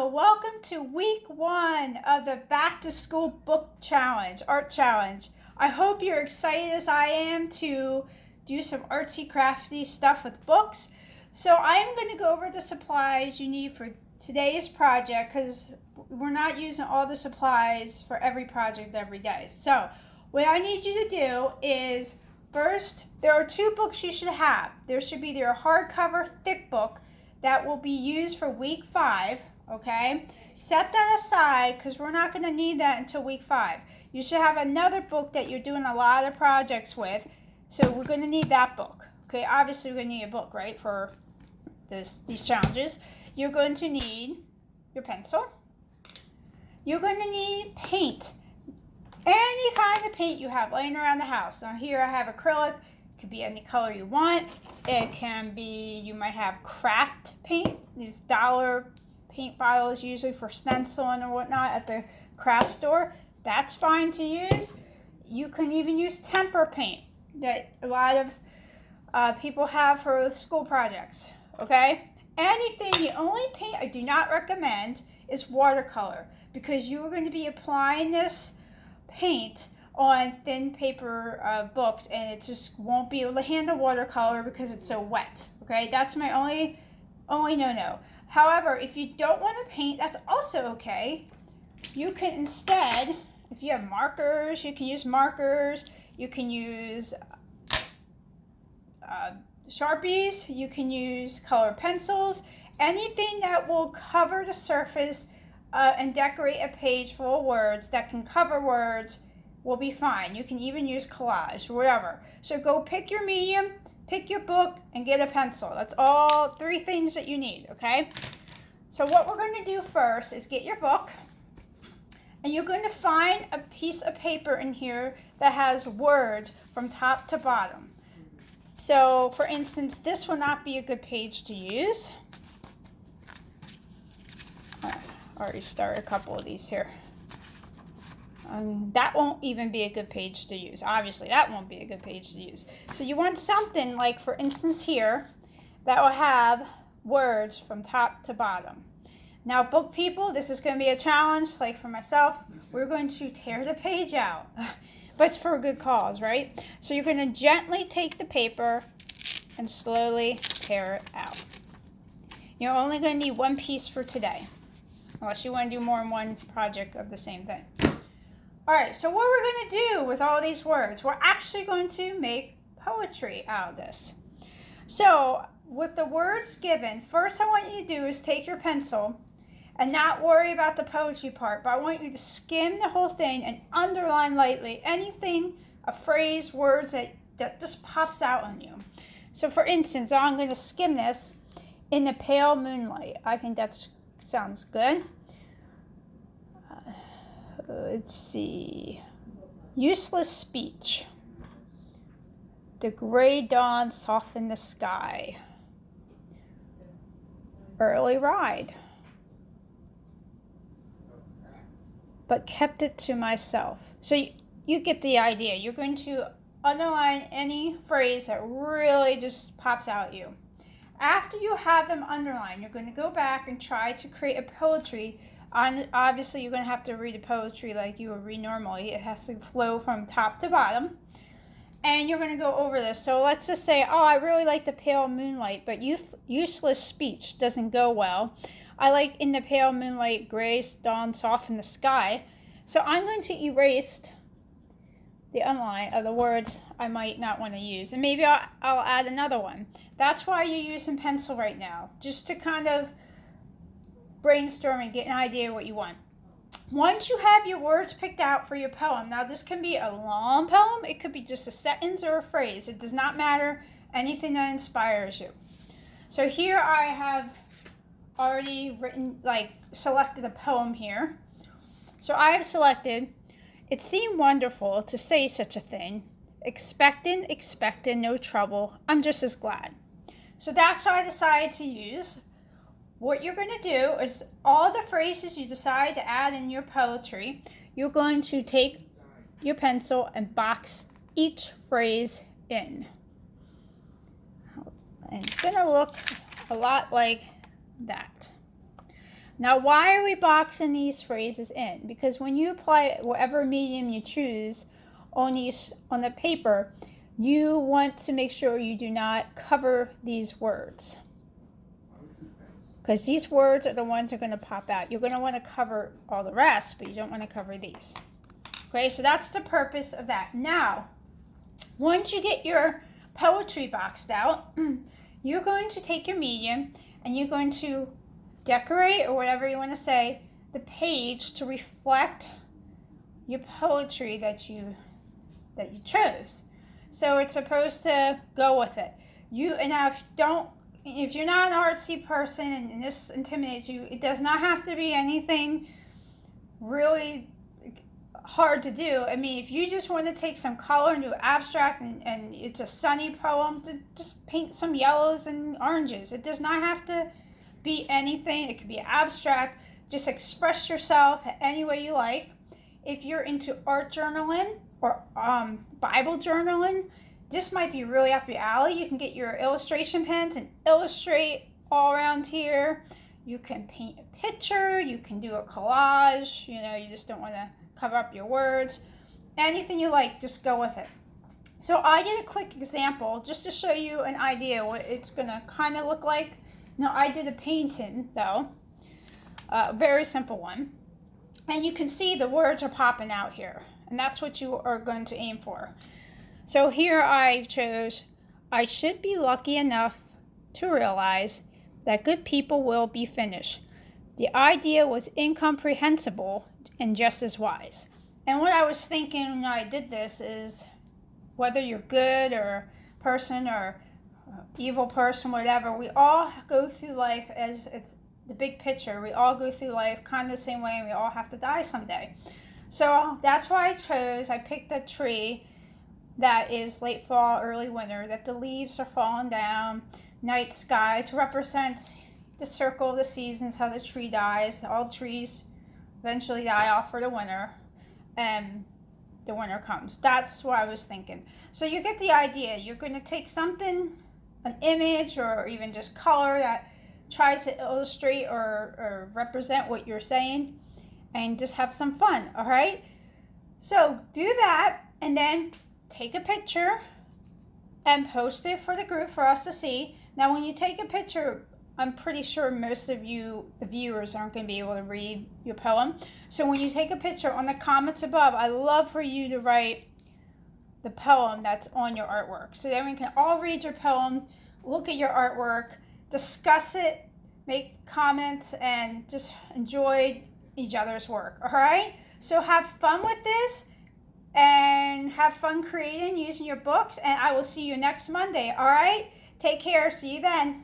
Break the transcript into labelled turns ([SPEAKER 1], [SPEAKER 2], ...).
[SPEAKER 1] Hello, welcome to week 1 of the Back to School Book Challenge, Art Challenge. I hope you're excited as I am to do some artsy crafty stuff with books. So I'm going to go over the supplies you need for today's project because we're not using all the supplies for every project every day. So what I need you to do is, first, there are 2 books you should have. There should be your hardcover thick book that will be used for week 5. Okay, set that aside because we're not going to need that until week 5. You should have another book that you're doing a lot of projects with, so we're going to need that book. Okay, obviously we're going to need a book, right, for these challenges. You're going to need your pencil. You're going to need paint, any kind of paint you have laying around the house. Now here I have acrylic. It could be any color you want. It can be, you might have craft paint, these dollar paint bottles usually for stenciling or whatnot at the craft store. That's fine to use. You can even use temper paint that a lot of people have for school projects. Okay, anything. The only paint I do not recommend is watercolor because you are going to be applying this paint on thin paper books, and it just won't be able to handle watercolor because it's so wet. Okay, that's my only no-no. However, if you don't want to paint, that's also okay. You can instead, if you have markers, you can use markers. You can use Sharpies. You can use colored pencils. Anything that will cover the surface and decorate a page full of words that can cover words will be fine. You can even use collage, whatever. So go pick your medium, pick your book, and get a pencil. That's all 3 things that you need, okay? So what we're going to do first is get your book, and you're going to find a piece of paper in here that has words from top to bottom. So, for instance, this will not be a good page to use. I already started a couple of these here. That won't even be a good page to use. Obviously, that won't be a good page to use. So you want something like, for instance, here, that will have words from top to bottom. Now, book people, this is going to be a challenge. Like for myself, we're going to tear the page out. But it's for a good cause, right? So you're going to gently take the paper and slowly tear it out. You're only going to need 1 piece for today, unless you want to do more than 1 project of the same thing. All right, so what we're going to do with all these words, we're actually going to make poetry out of this. So with the words given, first I want you to do is take your pencil and not worry about the poetry part, but I want you to skim the whole thing and underline lightly anything, a phrase, words that just pops out on you. So for instance, I'm going to skim this in the pale moonlight. I think that sounds good. Let's see. Useless speech. The gray dawn softened the sky. Early ride. But kept it to myself. So you get the idea. You're going to underline any phrase that really just pops out at you. After you have them underlined, you're going to go back and try to create a poetry. Obviously, you're going to have to read the poetry like you would read normally. It has to flow from top to bottom. And you're going to go over this. So let's just say, oh, I really like the pale moonlight, but useless speech doesn't go well. I like in the pale moonlight, gray dawn soften the sky. So I'm going to erase the underline of the words I might not want to use. And maybe I'll add another one. That's why you're using pencil right now, just to kind of brainstorm and get an idea of what you want. Once you have your words picked out for your poem, now this can be a long poem, it could be just a sentence or a phrase. It does not matter, anything that inspires you. So here I have already selected a poem here. So I have selected, it seemed wonderful to say such a thing. Expecting, no trouble. I'm just as glad. So that's what I decided to use. What you're going to do is all the phrases you decide to add in your poetry, you're going to take your pencil and box each phrase in. And it's going to look a lot like that. Now, why are we boxing these phrases in? Because when you apply whatever medium you choose on the paper, you want to make sure you do not cover these words. Because these words are the ones that are going to pop out. You're going to want to cover all the rest, but you don't want to cover these. Okay, so that's the purpose of that. Now, once you get your poetry boxed out, you're going to take your medium and you're going to decorate, or whatever you want to say, the page to reflect your poetry that you chose. So it's supposed to go with it. If you're not an artsy person and this intimidates you, it does not have to be anything really hard to do. I mean, if you just want to take some color and do abstract and it's a sunny poem, to just paint some yellows and oranges. It does not have to be anything. It could be abstract. Just express yourself any way you like. If you're into art journaling or Bible journaling, this might be really up your alley. You can get your illustration pens and illustrate all around here. You can paint a picture. You can do a collage. You just don't want to cover up your words. Anything you like, just go with it. So I did a quick example just to show you an idea what it's going to kind of look like. Now I did a painting though, a very simple one. And you can see the words are popping out here. And that's what you are going to aim for. So here I chose, I should be lucky enough to realize that good people will be finished. The idea was incomprehensible and just as wise. And what I was thinking when I did this is, whether you're good or person or evil person, whatever, we all go through life as it's the big picture. We all go through life kind of the same way, and we all have to die someday. So that's why I picked a tree that is late fall, early winter, that the leaves are falling down, night sky, to represent the circle of the seasons, how the tree dies. All trees eventually die off for the winter, and the winter comes. That's what I was thinking. So you get the idea. You're going to take something, an image, or even just color that tries to illustrate or represent what you're saying, and just have some fun, all right? So do that, and then take a picture and post it for the group for us to see. Now, when you take a picture, I'm pretty sure most of you, the viewers, aren't going to be able to read your poem. So when you take a picture, on the comments above, I love for you to write the poem that's on your artwork. So then we can all read your poem, look at your artwork, discuss it, make comments, and just enjoy each other's work. All right? So have fun with this and have fun creating using your books, and I will see you next Monday. All right? Take care. See you then.